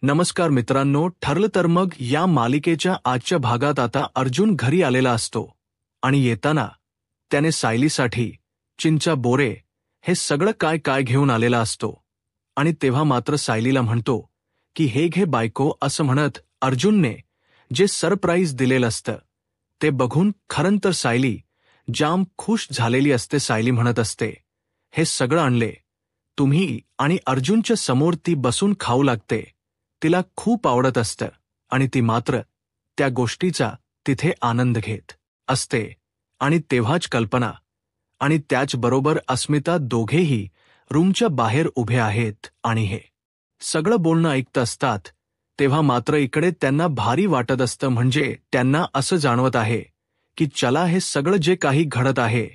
नमस्कार मित्रांनो, ठरलं तर मग या मालिकेच्या आजच्या भागात आता अर्जुन घरी आलेला असतो आणि येताना त्याने सायलीसाठी चिंचा बोरे हे सगळं काय काय घेऊन आलेला असतो आणि तेव्हा मात्र सायलीला म्हणतो की हे घे बायको असं म्हणत अर्जुनने जे सरप्राईज दिलेलं असतं ते बघून खरं तर सायली जाम खुश झालेली असते. सायली म्हणत असते, हे सगळं आणले तुम्ही आणि अर्जुनच्या समोर ती बसून खाऊ लागते. तिला खूप आवडत असतं आणि ती मात्र त्या गोष्टीचा तिथे आनंद घेत असते. आणि तेव्हाच कल्पना आणि त्याचबरोबर अस्मिता दोघेही रूमच्या बाहेर उभे आहेत आणि हे सगळं बोलणं ऐकत असतात. तेव्हा मात्र इकडे त्यांना भारी वाटत असतं. म्हणजे त्यांना असं जाणवत आहे की चला, हे सगळं जे काही घडत आहे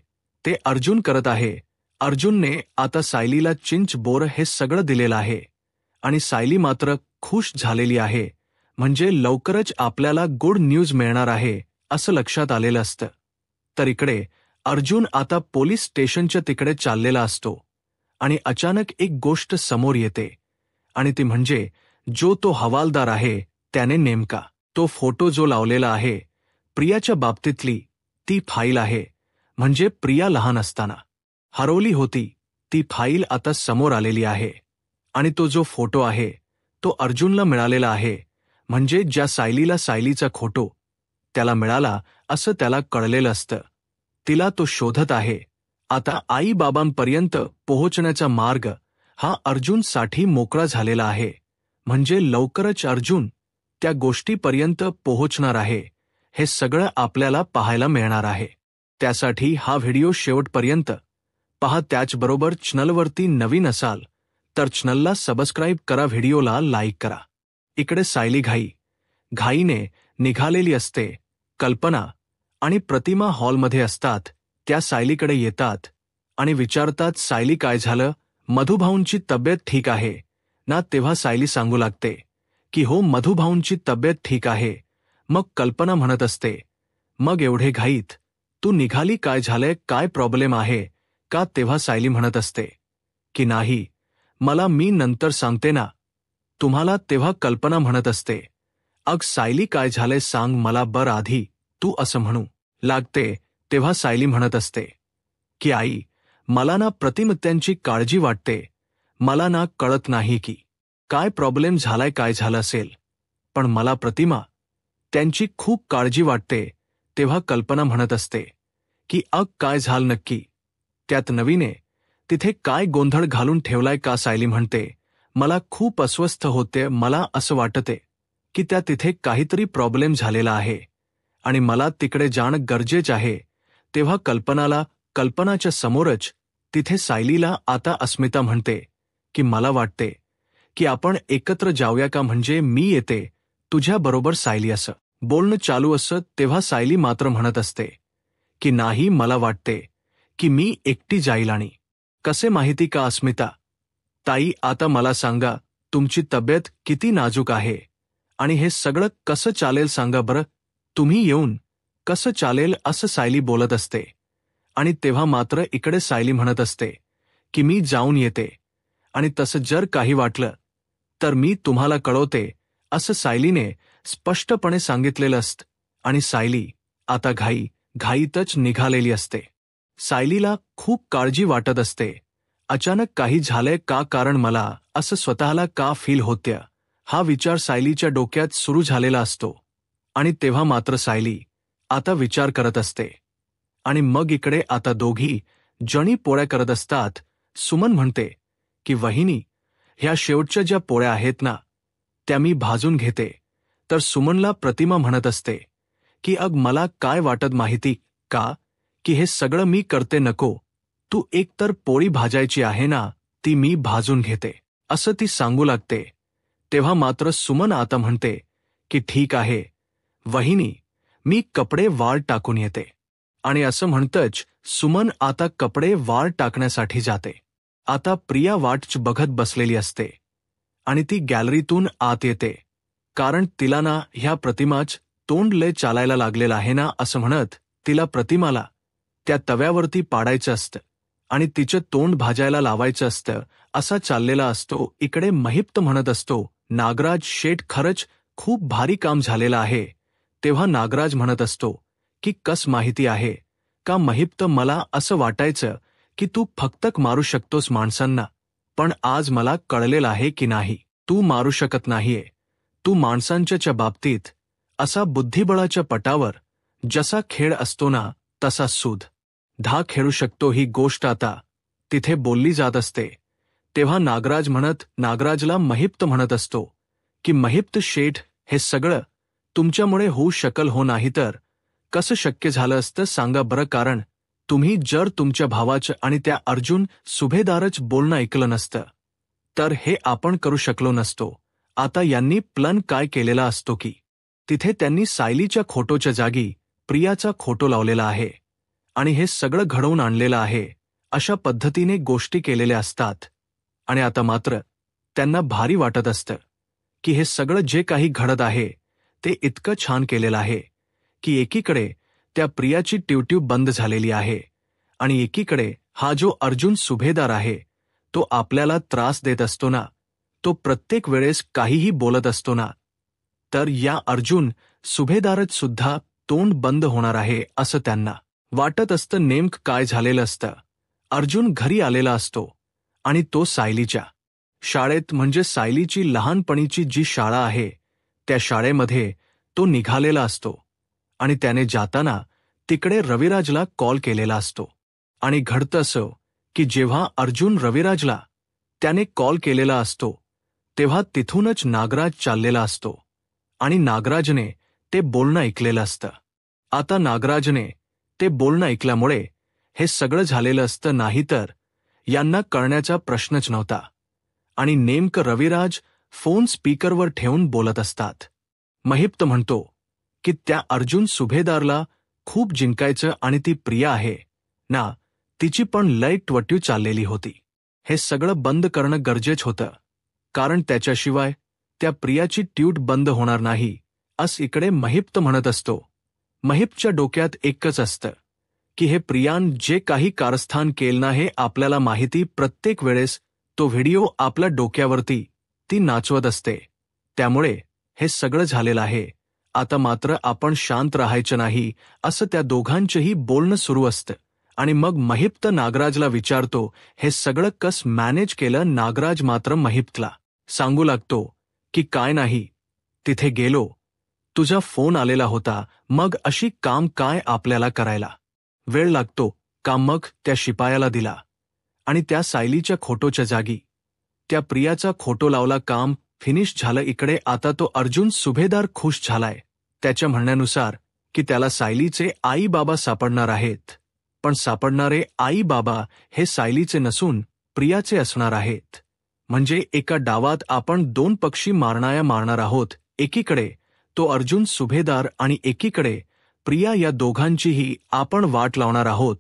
ते अर्जुन करत आहे. अर्जुनने आता सायलीला चिंच बोर हे सगळं दिलेलं आहे आणि सायली मात्र खुश झालेली आहे. म्हणजे लवकरच आपल्याला गुड न्यूज मिळणार आहे असं लक्षात आलेलं असतं. तर इकडे अर्जुन आता पोलीस स्टेशनच्या तिकडे चाललेला असतो आणि अचानक एक गोष्ट समोर येते आणि ती म्हणजे जो तो हवालदार आहे त्याने नेमका तो फोटो जो लावलेला आहे प्रियाच्या बाबतीतली ती फाईल आहे. म्हणजे प्रिया लहान असताना हरवली होती ती फाईल आता समोर आलेली आहे आणि तो जो फोटो आहे तो अर्जुनला मिळालेला आहे. म्हणजे ज्या सायलीला सायलीचा फोटो त्याला मिळाला असं त्याला कळलेलं असतं. तिला तो शोधत आहे. आता आई-बाबांपर्यंत पोहोचण्याचा मार्ग हा अर्जुनसाठी मोकळा झालेला आहे. म्हणजे लवकरच अर्जुन त्या गोष्टीपर्यंत पोहोचणार आहे. हे सगळं आपल्याला पाहायला मिळणार आहे. त्यासाठी हा व्हिडिओ शेवटपर्यंत पहा. त्याचबरोबर चॅनलवरती नवीन असाल तर चॅनलला सबस्क्राईब करा, व्हिडिओला लाईक करा. इकडे सायली घाईने निघालेली असते. कल्पना आणि प्रतिमा हॉलमध्ये असतात. त्या सायलीकडे येतात आणि विचारतात, सायली काय झालं, मधुभाऊंची तब्येत ठीक आहे ना? तेव्हा सायली सांगू लागते की हो, मधुभाऊंची तब्येत ठीक आहे. मग कल्पना म्हणत असते, मग एवढे घाईत तू निघाली, काय झालंय, काय प्रॉब्लेम आहे का? तेव्हा सायली म्हणत असते की नाही, मला मी नंतर सांगते ना तुम्हाला. तेव्हा कल्पना म्हणत असते, अग सायली काय झालंय सांग मला बरं आधी तू, असं म्हणू लागते. तेव्हा सायली म्हणत असते की आई, मला ना प्रतिमत्यांची काळजी वाटते. मला ना कळत नाही की काय प्रॉब्लेम झालाय, काय झालं असेल, पण मला प्रतिमा त्यांची खूप काळजी वाटते. तेव्हा कल्पना म्हणत असते की अग काय झालं नक्की, त्यात नवीने तिथे काय गोंधळ घालून ठेवलाय का? सायली म्हणते, मला खूप अस्वस्थ होते. मला असं वाटते की त्या तिथे काहीतरी प्रॉब्लेम झालेला आहे आणि मला तिकडे जाणं गरजेचं आहे. तेव्हा कल्पनाच्या समोरच तिथे सायलीला आता अस्मिता म्हणते की मला वाटते की आपण एकत्र जाऊया का, म्हणजे मी येते तुझ्याबरोबर सायली. असं बोलणं चालू असं तेव्हा सायली मात्र म्हणत असते की नाही, मला वाटते की मी एकटी जाईल. आणि कसे माहिती का अस्मिता ताई, आता मला सांगा तुमची तब्येत किती नाजूक आहे आणि हे सगळं कसं चालेल सांगा बरं, तुम्ही येऊन कसं चालेल, असं सायली बोलत असते. आणि तेव्हा मात्र इकडे सायली म्हणत असते की मी जाऊन येते आणि तसं जर काही वाटलं तर मी तुम्हाला कळवते, असं सायलीने स्पष्टपणे सांगितलेलं असतं. आणि सायली आता घाईतच निघालेली असते. सायलीला खूप काळजी वाटत असते. अचानक काही झालंय का, कारण मला असं स्वतःला का फील होत्या, हा विचार सायलीच्या डोक्यात सुरू झालेला असतो. आणि तेव्हा मात्र सायली आता विचार करत असते. आणि मग इकडे आता दोघी जणी पोळ्या करत असतात. सुमन म्हणते की वहिनी, ह्या शेवटच्या ज्या पोळ्या आहेत ना त्या मी भाजून घेते. तर सुमनला प्रतिमा म्हणत असते की अग मला काय वाटत माहिती का, की हे सगळं मी करते नको, तू एकतर पोळी भाजायची आहे ना ती मी भाजून घेते, असं ती सांगू लागते. तेव्हा मात्र सुमन आता म्हणते की ठीक आहे वहिनी, मी कपडे वाळ टाकून येते. आणि असं म्हणतच सुमन आता कपडे वाळ टाकण्यासाठी जाते. आता प्रिया वाटच बघत बसलेली असते आणि ती गॅलरीतून आत येते. कारण तिला ना ह्या प्रतिमाच तोंड लय चालायला लागलेलं आहे ना, असं म्हणत तिला प्रतिमाला त्या तव्यावरती पाडायचं असतं आणि तिचं तोंड भाजायला लावायचं असतं. असा चाललेला असतो. इकडे महिप्त म्हणत असतो, नागराज शेठ खरंच खूप भारी काम झालेलं आहे, तेव्हा नागराज म्हणत असतो की कस माहिती आहे का महिप्त, मला असं वाटायचं की तू फक्त मारू शकतोस माणसांना, पण आज मला कळलेलं आहे की नाही, तू मारू शकत नाहीये. तू माणसांच्या बाबतीत असा बुद्धिबळाच्या पटावर जसा खेळ असतो ना, तसा सुद्धा खेळू शकतो. ही गोष्ट आता तिथे बोलली जात असते तेव्हा नागराजला महिप्त म्हणत असतो की महिप्त शेठ, हे सगळं तुमच्यामुळे होऊ शकल हो, नाही तर कसं शक्य झालं असतं सांगा बरं. कारण तुम्ही जर तुमच्या भावाचं आणि त्या अर्जुन सुभेदारच बोलणं ऐकलं नसतं तर हे आपण करू शकलो नसतो. आता यांनी प्लन काय केलेला असतो की तिथे त्यांनी सायलीच्या खोटोच्या जागी प्रियाचा खोटो लावलेला आहे आणि हे सगळं घडवून आणलेलं आहे. अशा पद्धतीने गोष्टी केलेल्या असतात आणि आता मात्र त्यांना भारी वाटत असतं की हे सगळं जे काही घडत आहे ते इतकं छान केलेलं आहे की एकीकडे त्या प्रियाची ट्यूट्यूब बंद झालेली आहे आणि एकीकडे हा जो अर्जुन सुभेदार आहे तो आपल्याला त्रास देत असतो ना, तो प्रत्येक वेळेस काहीही बोलत असतो ना, तर या अर्जुन सुभेदारच सुद्धा तोंड बंद होणार आहे असं त्यांना वाटत असतं. नेमकं काय झालेलं असतं, अर्जुन घरी आलेला असतो आणि तो सायलीच्या शाळेत, म्हणजे सायलीची लहानपणीची जी शाळा आहे त्या शाळेमध्ये तो निघालेला असतो आणि त्याने जाताना तिकडे रविराजला कॉल केलेला असतो. आणि घडतं असं की जेव्हा अर्जुन रविराजला त्याने कॉल केलेला असतो तेव्हा तिथूनच नागराज चाललेला असतो आणि नागराजने ते बोलणं ऐकलेलं असतं. आता नागराजने ते बोलणं ऐकल्यामुळे हे सगळं झालेलं असतं, नाहीतर यांना कळण्याचा प्रश्नच नव्हता. आणि नेमकं रविराज फोन स्पीकरवर ठेवून बोलत असतात. महिप्त म्हणतो की त्या अर्जुन सुभेदारला खूप जिंकायचं आणि ती प्रिया आहे ना, तिची पण लय ट्वट्यू चाललेली होती. हे सगळं बंद करणं गरजेचं होतं, कारण त्याच्याशिवाय त्या प्रियाची ट्यूट बंद होणार नाही, असं इकडे महिप्त म्हणत असतो. महिप्तच्या डोक्यात एकच असतं की हे प्रियान जे काही कारस्थान केलं ना, हे आपल्याला माहिती, प्रत्येक वेळेस तो व्हिडिओ आपल्या डोक्यावरती ती नाचवत असते, त्यामुळे हे सगळं झालेलं आहे. आता मात्र आपण शांत राहायचं नाही, असं त्या दोघांचंही बोलणं सुरू असतं. आणि मग महिप्त नागराजला विचारतो हे सगळं कसं मॅनेज केलं. नागराज मात्र महिप्तला सांगू लागतो की काय नाही, तिथे गेलो, तुझा फोन आलेला होता, मग अशी काम काय आपल्याला करायला वेळ लागतो का, मग त्या शिपायाला दिला आणि त्या सायलीच्या खोटोच्या जागी त्या प्रियाचा खोटो लावला, काम फिनिश झालं. इकडे आता तो अर्जुन सुभेदार खुश झालाय, त्याच्या म्हणण्यानुसार की त्याला सायलीचे आई बाबा सापडणार आहेत, पण सापडणारे आई बाबा हे सायलीचे नसून प्रियाचे असणार आहेत. म्हणजे एका डावात आपण दोन पक्षी मारणार आहोत, एकीकडे तो अर्जुन सुभेदार आणि एकीकडे प्रिया, या दोघांचीही आपण वाट लावणार आहोत.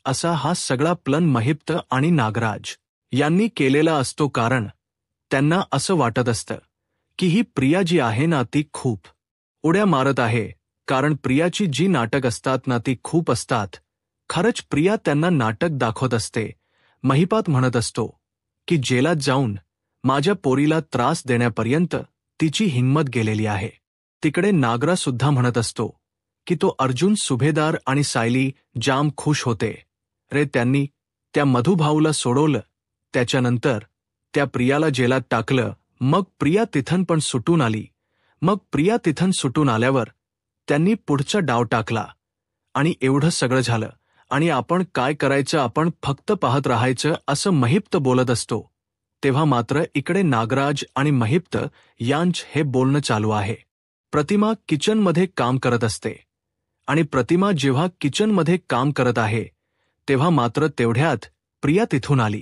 असा हा सगळा प्लन महिप्त आणि नागराज यांनी केलेला असतो, कारण त्यांना असं वाटत असतं की ही प्रिया जी आहे ना, ती खूप उड्या मारत आहे, कारण प्रियाची जी नाटक असतात ना ती खूप असतात. खरंच प्रिया त्यांना नाटक दाखवत असते. महिपात म्हणत असतो की जेलात जाऊन माझ्या पोरीला त्रास देण्यापर्यंत तिची हिंमत गेलेली आहे. तिकडे नागरा सुद्धा म्हणत असतो की तो अर्जुन सुभेदार आणि सायली जाम खुश होते रे, त्यांनी त्या मधुभाऊला सोडवलं, त्याच्यानंतर त्या प्रियाला जेलात टाकलं, मग प्रिया तिथून पण सुटून आली. मग प्रिया तिथून सुटून आल्यावर त्यांनी पुढचा डाव टाकला आणि एवढं सगळं झालं आणि आपण काय करायचं, आपण फक्त पाहत राहायचं, असं महिप्त बोलत असतो. तेव्हा मात्र इकडे नागराज आणि महिप्त यांच हे बोलणं चालू आहे. प्रतिमा किचनमध्ये काम करत असते आणि प्रतिमा जेव्हा किचनमध्ये काम करत आहे तेव्हा मात्र तेवढ्यात प्रिया तिथून आली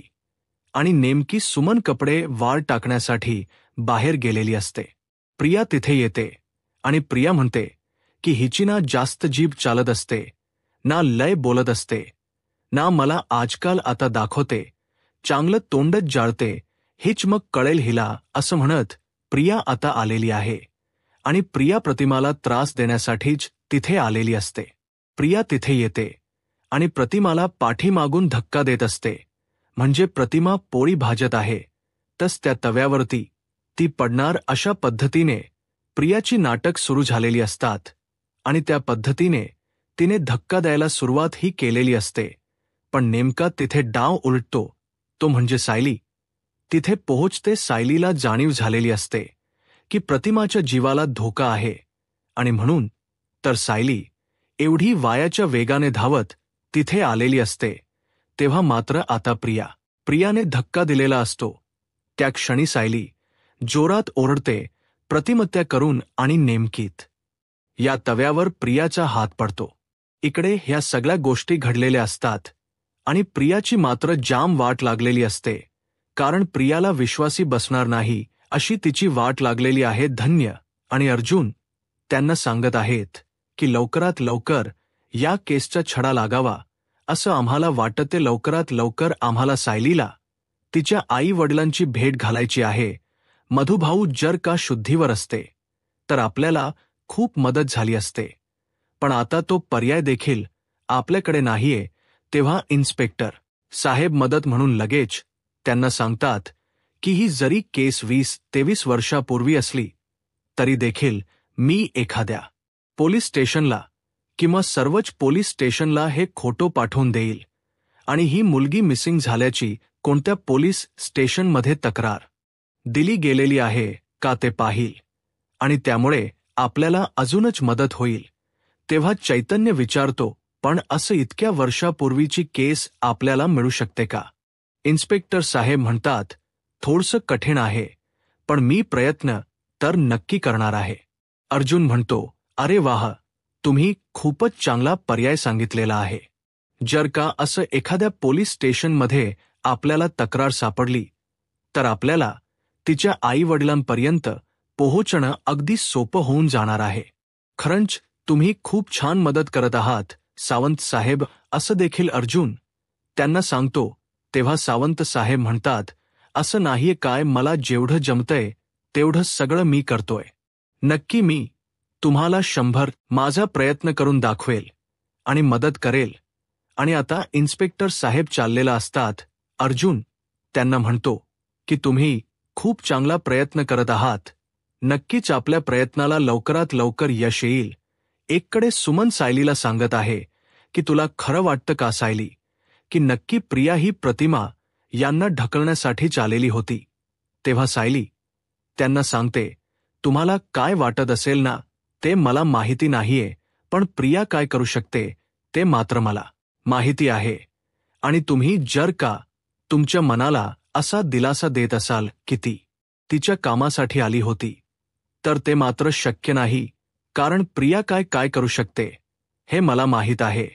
आणि नेमकी सुमन कपडे वाळ टाकण्यासाठी बाहेर गेलेली असते. प्रिया तिथे येते आणि प्रिया म्हणते की हिची ना जास्त जीभ चालत असते, ना लय बोलत असते, ना मला आजकाल आता दाखवते, चांगलं तोंडच जाळते, हिच मग कळेल हिला, असं म्हणत प्रिया आता आलेली आहे आणि प्रिया प्रतिमाला त्रास देण्यासाठीच तिथे आलेली असते. प्रिया तिथे येते आणि प्रतिमाला पाठीमागून धक्का देत असते, म्हणजे प्रतिमा पोळी भाजत आहे तस त्या तव्यावरती ती पडणार अशा पद्धतीने प्रियाची नाटक सुरू झालेली असतात आणि त्या पद्धतीने तिने धक्का द्यायला सुरुवात ही केलेली असते. पण नेमका तिथे डाव उलटतो तो म्हणजे सायली. तिथे पोहोचते सायलीला जाणीव झालेली असते की प्रतिमाच्या जीवाला धोका आहे आणि म्हणून तर सायली एवढी वायाच्या वेगाने धावत तिथे आलेली असते. तेव्हा मात्र आता प्रियाने धक्का दिलेला असतो. त्या क्षणी सायली जोरात ओरडते प्रतिमत्या करून आणि नेमकीत या तव्यावर प्रियाचा हात पडतो. इकडे ह्या सगळ्या गोष्टी घडलेल्या असतात आणि प्रियाची मात्र जाम वाट लागलेली असते, कारण प्रियाला विश्वासी बसणार नाही अशी तिची वाट लागलेली आहे. धन्य आणि अर्जुन त्यांना सांगत आहेत की लवकरात लवकर या केसचा छडा लागावा असं आम्हाला वाटते. लवकरात लवकर आम्हाला सायलीला तिच्या आई वडिलांची भेट घालायची आहे. मधुभाऊ जर का शुद्धीवर असते तर आपल्याला खूप मदत झाली असते, पण आता तो पर्याय देखील आपल्याकडे नाहीये. तेव्हा इन्स्पेक्टर साहेब मदत म्हणून लगेच त्यांना सांगतात की ही जरी केस 20-23 वर्षापूर्वी असली तरी देखील मी एखाद्या पोलीस स्टेशनला किंवा सर्वच पोलीस स्टेशनला हे खोटो पाठवून देईल आणि ही मुलगी मिसिंग झाल्याची कोणत्या पोलीस स्टेशनमध्ये तक्रार दिली गेलेली आहे का ते पाहील आणि त्यामुळे आपल्याला अजूनच मदत होईल. तेव्हा चैतन्य विचारतो, पण असं इतक्या वर्षापूर्वीची केस आपल्याला मिळू शकते का? इन्स्पेक्टर साहेब म्हणतात, थोडंसं कठीण आहे, पण मी प्रयत्न तर नक्की करणार आहे. अर्जुन म्हणतो, अरे वाह, तुम्ही खूपच चांगला पर्याय सांगितलेला आहे. जर का असं एखाद्या पोलीस स्टेशनमध्ये आपल्याला तक्रार सापडली तर आपल्याला तिच्या आई-वडिलांपर्यंत पोहोचणं अगदी सोपं होऊन जाणार आहे. खरंच तुम्ही खूप छान मदत करत आहात सावंत साहेब, असं देखील अर्जुन त्यांना सांगतो. तेव्हा सावंत साहेब म्हणतात, असं नाहीये काय, मला जेवढं जमतंय तेवढं सगळं मी करतोय. नक्की मी तुम्हाला 100 माझा प्रयत्न करून दाखवेल आणि मदत करेल. आणि आता इन्स्पेक्टर साहेब चाललेला असतात. अर्जुन त्यांना म्हणतो की तुम्ही खूप चांगला प्रयत्न करत आहात. नक्कीच आपल्या प्रयत्नाला लवकरात लवकर यश येईल. एककडे सुमन सायलीला सांगत आहे की तुला खरं वाटतं का सायली, की नक्की प्रिया ही प्रतिमा यांना ढकलण्यासाठीच आलेली होती? तेव्हा सायली त्यांना सांगते, तुम्हाला काय वाटत असेल ना ते मला माहिती नाहीये, पण प्रिया काय करू शकते ते मात्र मला माहिती आहे. आणि तुम्ही जर का तुमच्या मनाला असा दिलासा देत असाल की ती तिच्या कामासाठी आली होती, तर ते मात्र शक्य नाही, कारण प्रिया काय करू शकते हे मला माहीत आहे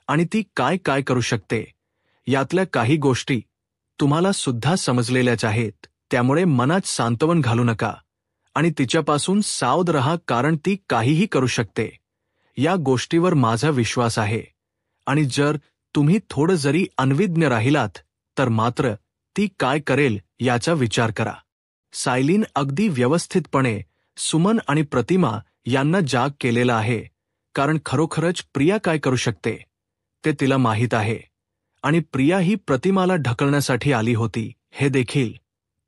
आणि ती काय करू शकते यातल्या काही गोष्टी तुम्हाला सुद्धा समजलेल्याच आहेत. त्यामुळे मनात सांत्वन घालू नका आणि तिच्यापासून सावध रहा, कारण ती काहीही करू शकते. या गोष्टीवर माझा विश्वास आहे आणि जर तुम्ही थोडं जरी अनविज्ञ राहिलात तर मात्र ती काय करेल याचा विचार करा. सायलीन अगदी व्यवस्थितपणे सुमन आणि प्रतिमा यांना जाग केलेला आहे, कारण खरोखरच प्रिया काय करू शकते ते तिला माहीत आहे आणि प्रिया ही प्रतिमाला ढकलण्यासाठी आली होती हे देखील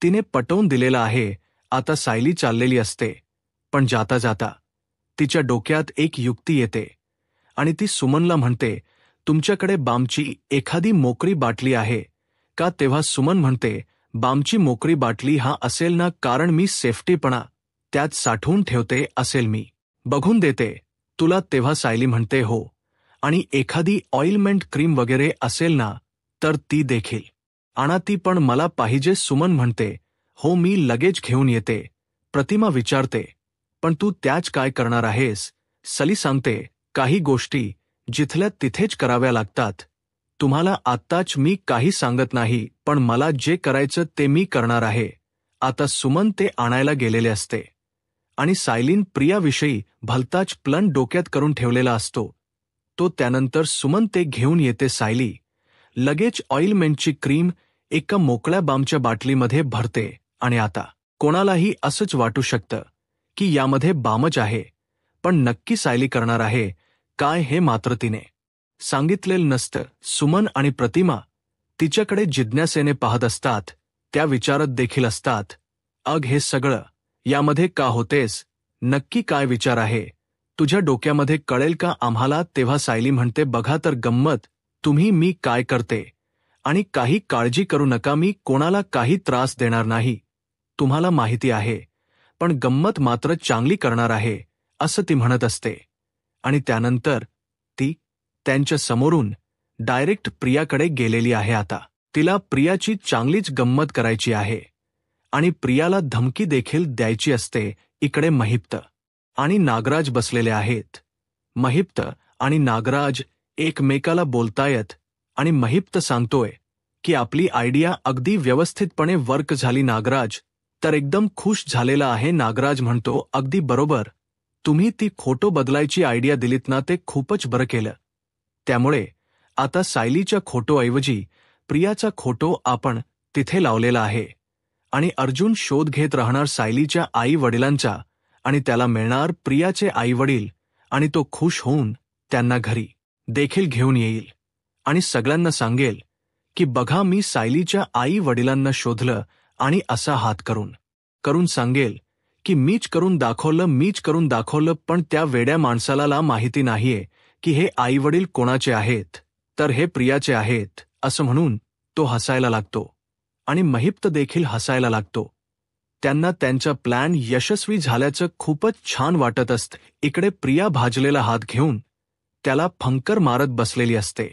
तिने पटवून दिलेलं आहे. आता सायली चाललेली असते, पण जाता जाता तिच्या डोक्यात एक युक्ती येते आणि ती सुमनला म्हणते, तुमच्याकडे बामची एखादी मोकळी बाटली आहे का? तेव्हा सुमन म्हणते, बामची मोकळी बाटली हा असेल ना, कारण मी सेफ्टीपणा त्यात साठवून ठेवते असेल, मी बघून देते तुला. तेव्हा सायली म्हणते, हो, आणि एखादी ऑइलमेंट क्रीम वगैरे असेल ना तर ती देखील आणा, ती पण मला पाहिजे. सुमन म्हणते, हो, मी लगेच घेऊन येते. प्रतिमा विचारते, पण तू त्याच काय करणार आहेस? सली सांगते, काही गोष्टी जिथल्या तिथेच कराव्या लागतात. तुम्हाला आत्ताच मी काही सांगत नाही, पण मला जे करायचं ते मी करणार आहे. आता सुमन ते आणायला गेलेले असते आणि सायलीन प्रियाविषयी भलताच प्लन डोक्यात करून ठेवलेला असतो. तो त्यानंतर सुमन ते घेऊन येते. सायली लगेच ऑइलमेंटची क्रीम एका मोकळ्या बामच्या बाटलीमध्ये भरते आणि आता कोणालाही असंच वाटू शकतं की यामध्ये बामच आहे, पण नक्की सायली करणार आहे काय हे मात्र तिने सांगितलेलं नसतं. सुमन आणि प्रतिमा तिच्याकडे जिज्ञासेने पाहत असतात, त्या विचारत देखील असतात, अग हे सगळं यामध्ये का होतेस? नक्की काय विचार आहे तुझ्या डोक्यामध्ये? कळेल का आम्हाला? तेव्हा सायली म्हणते, बघा तर गंमत, तुम्ही मी काय करते आणि काही काळजी करू नका, मी कोणाला काही त्रास देणार नाही, तुम्हाला माहिती आहे. पण गंमत मात्र चांगली करणार आहे, असं ती म्हणत असते. आणि त्यानंतर ती त्यांच्या समोरून डायरेक्ट प्रियाकडे गेलेली आहे. आता तिला प्रियाची चांगलीच गंमत करायची आहे आणि प्रियाला धमकी देखील द्यायची असते. इकडे महिप्त आणि नागराज बसलेले आहेत. महिप्त आणि नागराज एकमेकाला बोलतायत आणि महिप्त सांगतोय की आपली आयडिया अगदी व्यवस्थितपणे वर्क झाली. नागराज तर एकदम खुश झालेला आहे. नागराज म्हणतो, अगदी बरोबर, तुम्ही ती फोटो बदलायची आयडिया दिलीत ना, ते खूपच बरं केलं. त्यामुळे आता सायलीच्या फोटोऐवजी प्रियाचा फोटो आपण तिथे लावलेला आहे आणि अर्जुन शोध घेत राहणार सायलीच्या आई वडिलांचा आणि त्याला मिळणार प्रियाचे आई वडील आणि तो खुश होऊन त्यांना घरी देखील घेऊन येईल आणि सगळ्यांना सांगेल की बघा, मी सायलीच्या आई वडिलांना शोधलं आणि असा हात करून सांगेल की मीच करून दाखवलं. पण त्या वेड्या माणसाला माहिती नाहीये की हे आई वडील कोणाचे आहेत, तर हे प्रियाचे आहेत. असं म्हणून तो हसायला लागतो आणि महिप्त देखील हसायला लागतो. त्यांना त्यांचा प्लॅन यशस्वी झाल्याचं खूपच छान वाटत असते. इकडे प्रिया भाजलेला हात घेऊन त्याला फंकर मारत बसलेली असते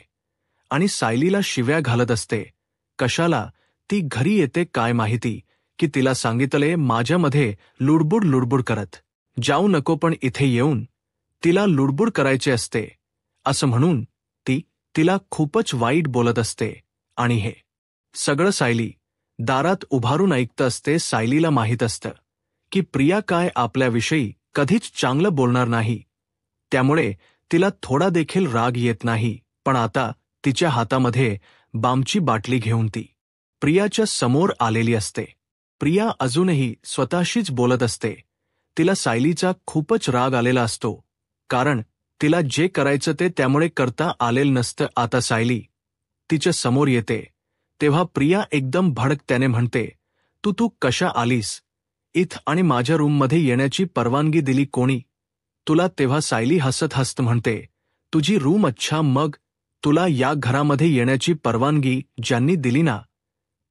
आणि सायलीला शिव्या घालत असते. कशाला? ती घरी येते काय माहिती की तिला सांगितले माझ्यामध्ये लुडबुड करत जाऊ नको, पण इथे येऊन तिला लुडबुड करायचे असते असं म्हणून ती तिला खूपच वाईट बोलत असते. आणि हे सगळं सायली दारात उभारून ऐकत असते. सायलीला माहीत असतं की प्रिया काय आपल्याविषयी कधीच चांगलं बोलणार नाही, त्यामुळे तिला थोडा देखील राग येत नाही. पण आता तिच्या हातामध्ये बामची बाटली घेऊन ती प्रियाच्या समोर आलेली असते. प्रिया अजूनही स्वतःशीच बोलत असते. तिला सायलीचा खूपच राग आलेला असतो, कारण तिला जे करायचं ते त्यामुळे करता आलेलं नसतं. आता सायली तिच्या समोर येते तेव्हा प्रिया एकदम भडकत्याने म्हणते, तू कशा आलीस इथं आणि माझ्या रूममध्ये येण्याची परवानगी दिली कोणी तुला? तेव्हा सायली हसत म्हणते, तुझी रूम? अच्छा, मग तुला या घरामध्ये येण्याची परवानगी ज्यांनी दिली ना,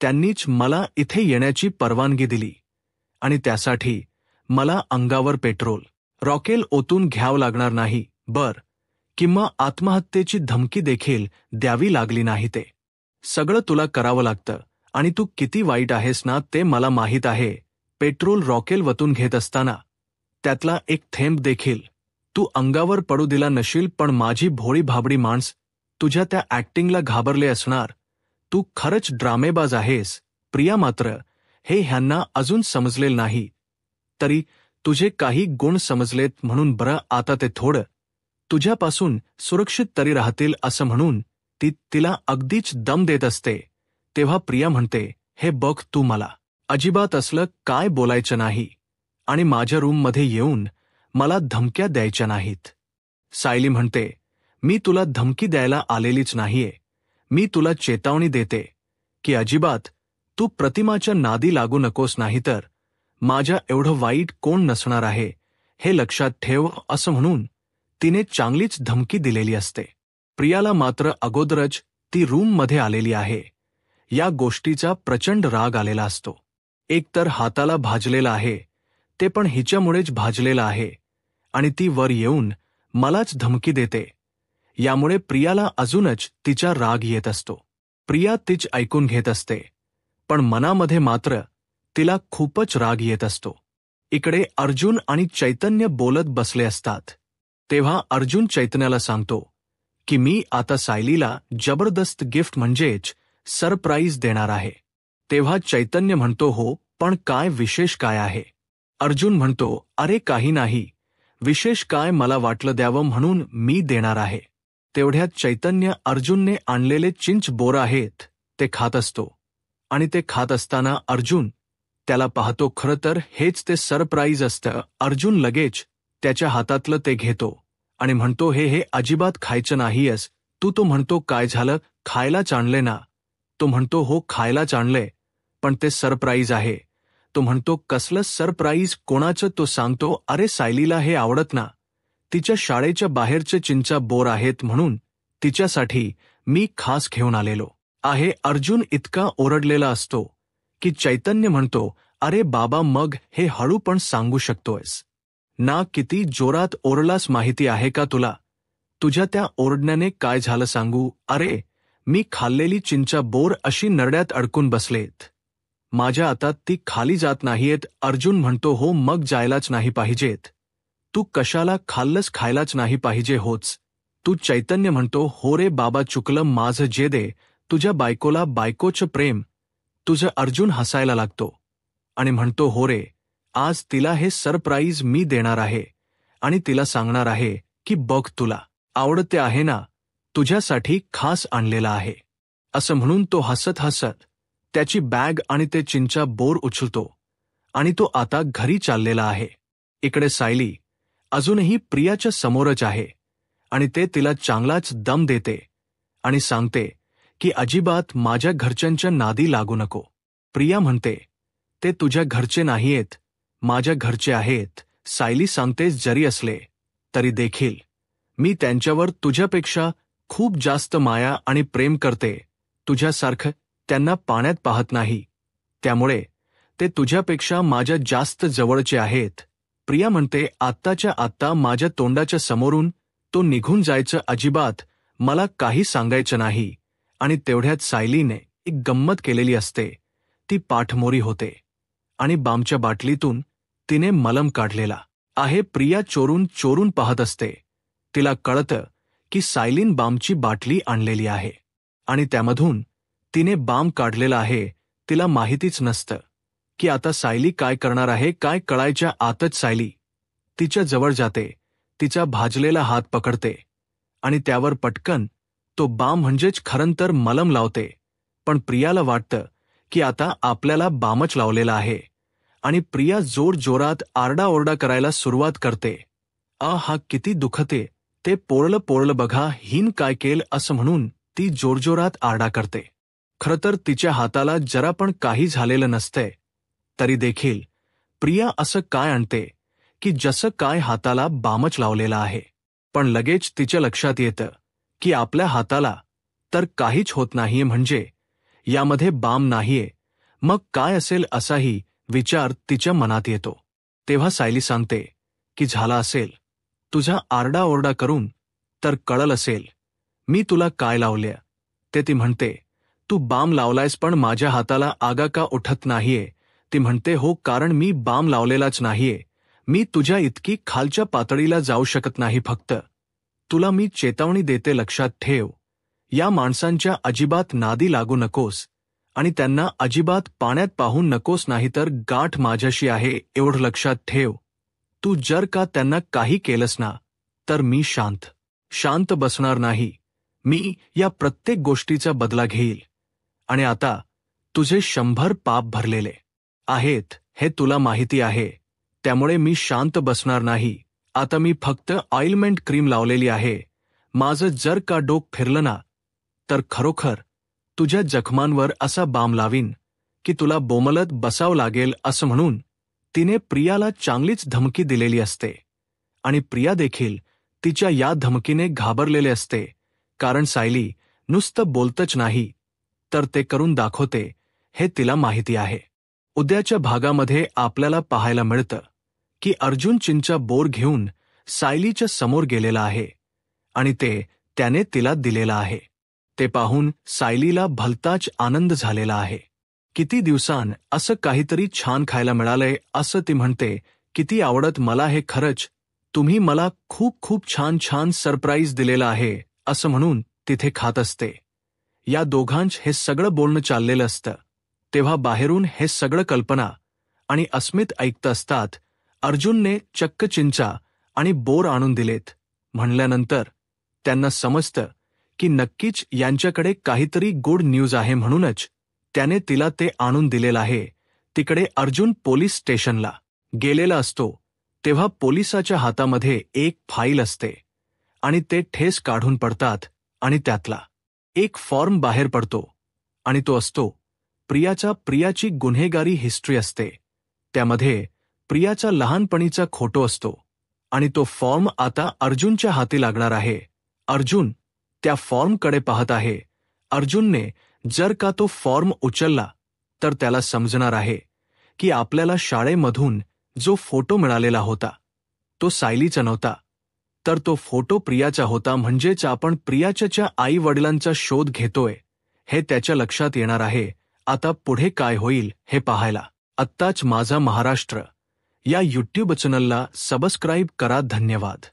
त्यांनीच मला इथे येण्याची परवानगी दिली आणि त्यासाठी मला अंगावर पेट्रोल रॉकेल ओतून घ्यावं लागणार नाही, किंवा आत्महत्येची धमकी देखील द्यावी लागली नाही. ते सगळं तुला करावं लागतं आणि तू किती वाईट आहेस ना, ते मला माहीत आहे. पेट्रोल रॉकेल वतून घेत असताना त्यातला एक थेंब देखील तू अंगावर पडू दिला नशील. पण माझी भोळी भाबडी माणस, तुझ्या त्या ऍक्टिंगला घाबरले असणार. तू खरंच ड्रामेबाज आहेस. प्रिया मात्र हे ह्यांना अजून समजलेलं नाही, तरी तुझे काही गुण समजलेत म्हणून बरं, आता ते थोडं तुझ्यापासून सुरक्षित तरी राहतील असं म्हणून ती तिला अगदीच दम देत असते. तेव्हा प्रिया म्हणते, हे बघ, तू मला अजिबात असलं काय बोलायचं नाही आणि माझ्या रूममध्ये येऊन मला धमक्या द्यायच्या नाहीत. सायली म्हणते, मी तुला धमकी द्यायला आलेलीच नाहीये. मी तुला चेतावणी देते की अजिबात तू प्रतिमाच्या नादी लागू नकोस, नाहीतर माझ्या एवढं वाईट कोण नसणार आहे हे लक्षात ठेव. असं म्हणून तिने चांगलीच धमकी दिलेली असते. प्रियाला मात्र अगोदरच ती रूममध्ये आलेली आहे या गोष्टीचा प्रचंड राग आलेला असतो. एकतर हाताला भाजलेला आहे, ते पण हिच्यामुळेच भाजलेला आहे आणि ती वर येऊन मलाच धमकी देते, यामुळे प्रियाला अजूनच तिचा राग येत असतो. प्रिया तीच ऐकून घेत असते, पण मनामध्ये मात्र तिला खूपच राग येत असतो. इकडे अर्जुन आणि चैतन्य बोलत बसले असतात. तेव्हा अर्जुन चैतन्याला सांगतो की मी आता सायलीला जबरदस्त गिफ्ट म्हणजेच सरप्राईज देणार आहे. तेव्हा चैतन्य म्हणतो, हो, पण काय विशेष काय आहे? अर्जुन म्हणतो, अरे काही नाही, विशेष काय, मला वाटलं द्यावं म्हणून मी देणार आहे. तेवढ्यात चैतन्य अर्जुनने आणलेले चिंच बोर आहेत ते खात असतो आणि ते खात असताना अर्जुन त्याला पाहतो. खरं तर हेच ते सरप्राईज असतं. अर्जुन लगेच त्याच्या हातातलं ते घेतो आणि म्हणतो, हे अजिबात खायचं नाहीयस तू. तो म्हणतो, काय झालं, खायलाच आणले ना? तो म्हणतो, हो खायलाच आणले, पण ते सरप्राईज आहे. तो म्हणतो कसलं सरप्राईज कोणाचं. तो सांगतो अरे सायलीला हे आवडत ना, तिच्या शाळेच्या बाहेरचे चिंचा बोर आहेत म्हणून तिच्यासाठी मी खास घेऊन आलेलो आहे. अर्जुन इतका ओरडलेला असतो की चैतन्य म्हणतो अरे बाबा मग हे हळू पण सांगू शकतोयस ना, किती जोरात ओरडलास माहिती आहे का तुला. तुझ्या त्या ओरडण्याने काय झालं सांगू. अरे मी खाल्लेली चिंचा बोर अशी नरड्यात अडकून बसलेत माझ्या, आता ती खाली जात नाहीयेत. अर्जुन म्हणतो हो मग जायलाच नाही पाहिजेत, तू कशाला खाल्लंस, खायलाच नाही पाहिजे होच तू. चैतन्य म्हणतो हो रे बाबा चुकलं माझं, जे दे तुझ्या बायकोला बायकोचं प्रेम तुझं. अर्जुन हसायला लागतो आणि म्हणतो हो रे, आज तिला हे सरप्राईज मी देणार आहे आणि तिला सांगणार आहे की बघ तुला आवडते आहे ना, तुझ्यासाठी खास आणलेला आहे. असं म्हणून तो हसत हसत त्याची बॅग आणि ते चिंचा बोर उचलतो आणि तो आता घरी चाललेला आहे. इकडे सायली अजूनही प्रियाच्या समोरच आहे आणि ते तिला चांगलाच दम देते आणि सांगते की अजिबात माझ्या घरच्यांच्या नादी लागू नको. प्रिया म्हणते ते तुझ्या घरचे नाहीयेत, माझ्या घरचे आहेत. सायली सांगते जरी असले तरी देखील मी त्यांच्यावर तुझ्यापेक्षा खूप जास्त माया आणि प्रेम करते. तुझ्यासारखं त्यांना पाण्यात पाहत नाही, त्यामुळे ते तुझ्यापेक्षा माझ्या जास्त जवळचे आहेत. प्रिया म्हणते आत्ताच्या आत्ता माझ्या तोंडाच्या समोरून तो निघून जायचं, अजिबात मला काही सांगायचं नाही. आणि तेवढ्यात सायलीने एक गंमत केलेली असते. ती पाठमोरी होते आणि बामच्या बाटलीतून तिने मलम काढलेला आहे. प्रिया चोरून चोरून पाहत असते. तिला कळतं की सायलीन बामची बाटली आणलेली आहे आणि त्यामधून तिने बाम काढलेला आहे. तिला माहितीच नसतं की आता सायली काय करणार आहे. काय कळायच्या आतच सायली तिच्या जवळ जाते, तिचा भाजलेला हात पकडते आणि त्यावर पटकन तो बाम म्हणजेच खरं तर मलम लावते. पण प्रियाला वाटतं की आता आपल्याला बामच लावलेला आहे आणि प्रिया जोरजोरात आरडाओरडा करायला सुरुवात करते. हा किती दुखते, ते पोळलं पोळलं बघा, हिन काय केलं असं म्हणून ती जोरजोरात आरडा करते. खरं तर तिच्या हाताला जरा पण काही झालेलं नसतंय, तरी देखील प्रिया असं काय आणते की जसं काय हाताला बामच लावलेला आहे. पण लगेच तिच्या लक्षात येतं की आपल्या हाताला तर काहीच होत नाहीये, म्हणजे यामध्ये बाम नाहीये, मग काय असेल असाही विचार तिच्या मनात येतो. तेव्हा सायली सांगते की झाला असेल तुझा आरडाओरडा करून, तर कळलं असेल मी तुला काय लावल्या ते. ती म्हणते तू बाम लावलायस पण माझ्या हाताला आगा का उठत नाहीये. ती म्हणते हो कारण मी बाम लावलेलाच नाहीये, मी तुझ्या इतकी खालच्या पातळीला जाऊ शकत नाही. फक्त तुला मी चेतावणी देते, लक्षात ठेव, या माणसांच्या अजिबात नादी लागू नकोस आणि त्यांना अजिबात पाण्यात पाहू नकोस, नाहीतर गाठ माझ्याशी आहे एवढं लक्षात ठेव. तू जर का त्यांना काही केलंस ना, तर मी शांत बसणार नाही. मी या प्रत्येक गोष्टीचा बदला घेईल आणि आता तुझे 100 पाप भरलेले आहेत हे तुला माहिती आहे, त्यामुळे मी शांत बसणार नाही. आता मी फक्त ऑइलमेंट क्रीम लावलेली आहे. माझं जर का डोक फिरलं ना, तर खरोखर तुझ्या जखमांवर असा बाम लावीन की तुला बोमलत बसावं लागेल. असं म्हणून तिने प्रियाला चांगलीच धमकी दिलेली असते आणि प्रिया देखील तिच्या या धमकीने घाबरलेले असते, कारण सायली नुसतं बोलतच नाही तर ते करून दाखवते हे तिला माहिती आहे. उद्याच्या भागामध्ये आपल्याला पाहायला मिळतं की अर्जुन चिंचा बोर घेऊन सायलीच्या समोर गेलेला आहे आणि ते त्याने तिला दिलेला आहे. ते पाहून सायलीला भलताच आनंद झालेला आहे. किती दिवसांन असं काहीतरी छान खायला मिळालंय असं ती म्हणते. किती आवडत मला हे, खरंच तुम्ही मला खूप खूप छान छान सरप्राईज दिलेला आहे असं म्हणून तिथे खात असते. या दोघांच हे सगळं बोलणं चाललेलं असतं तेव्हा बाहेरून हे सगळं कल्पना आणि अस्मित ऐकत असतात. अर्जुनने चक्क चिंचा आणि बोर आणून दिलेत म्हणल्यानंतर त्यांना समजतं की नक्कीच यांच्याकडे काहीतरी गुड न्यूज आहे, म्हणूनच त्याने तिला ते आणून दिलेलं आहे. तिकडे अर्जुन पोलीस स्टेशनला गेलेला असतो तेव्हा पोलिसाच्या हातामध्ये एक फाईल असते आणि ते ठेस काढून पडतात आणि त्यातला एक फॉर्म बाहेर पडतो आणि तो असतो प्रियाची गुन्हेगारी हिस्ट्री असते. त्यामध्ये प्रियाचा लहानपणीचा फोटो असतो आणि तो फॉर्म आता अर्जुनच्या हाती लागणार आहे. अर्जुन त्या फॉर्मकडे पाहत आहे. अर्जुनने जर का तो फॉर्म उचलला तर त्याला समजणार आहे की आपल्याला शाळेमधून जो फोटो मिळालेला होता तो सायलीचा नव्हता, तर तो फोटो प्रियाचा होता. म्हणजेच आपण प्रियाच्या आई वडिलांचा शोध घेतोय हे त्याच्या लक्षात येणार आहे. आता पुढे काय होईल हे पाहायला आत्ताच माझा महाराष्ट्र या यूट्यूब चॅनलला सबस्क्राईब करा. धन्यवाद.